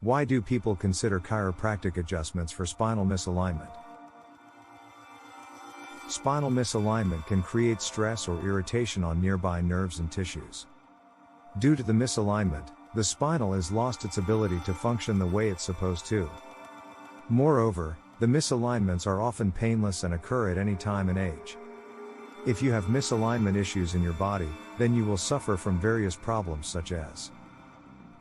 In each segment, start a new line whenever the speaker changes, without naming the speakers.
Why do people consider chiropractic adjustments for spinal misalignment? Spinal misalignment can create stress or irritation on nearby nerves and tissues. Due to the misalignment, the spinal has lost its ability to function the way it's supposed to. Moreover, the misalignments are often painless and occur at any time and age. If you have misalignment issues in your body, then you will suffer from various problems such as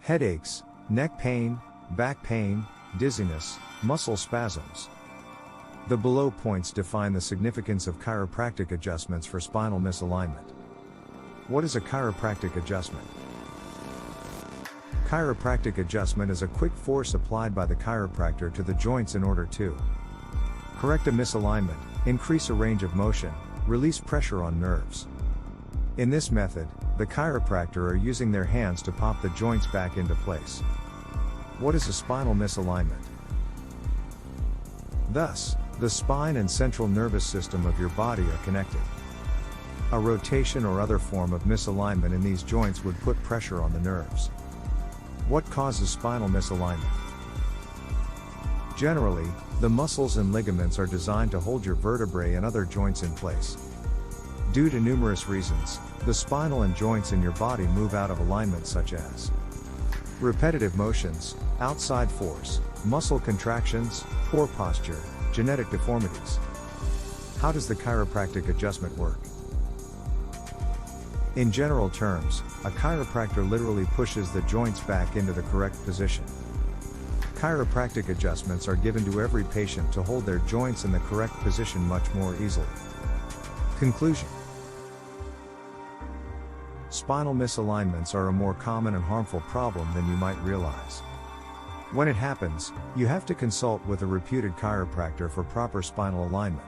headaches, neck pain, back pain, dizziness, muscle spasms. The below points define the significance of chiropractic adjustments for spinal misalignment. What is a chiropractic adjustment? Chiropractic adjustment is a quick force applied by the chiropractor to the joints in order to correct a misalignment, increase a range of motion, release pressure on nerves. In this method, the chiropractor are using their hands to pop the joints back into place. What is a spinal misalignment? Thus, the spine and central nervous system of your body are connected. A rotation or other form of misalignment in these joints would put pressure on the nerves. What causes spinal misalignment? Generally, the muscles and ligaments are designed to hold your vertebrae and other joints in place. Due to numerous reasons, the spinal and joints in your body move out of alignment, such as repetitive motions, outside force, muscle contractions, poor posture, genetic deformities. How does the chiropractic adjustment work? In general terms, a chiropractor literally pushes the joints back into the correct position. Chiropractic adjustments are given to every patient to hold their joints in the correct position much more easily. Conclusion: spinal misalignments are a more common and harmful problem than you might realize. When it happens, you have to consult with a reputed chiropractor for proper spinal alignment.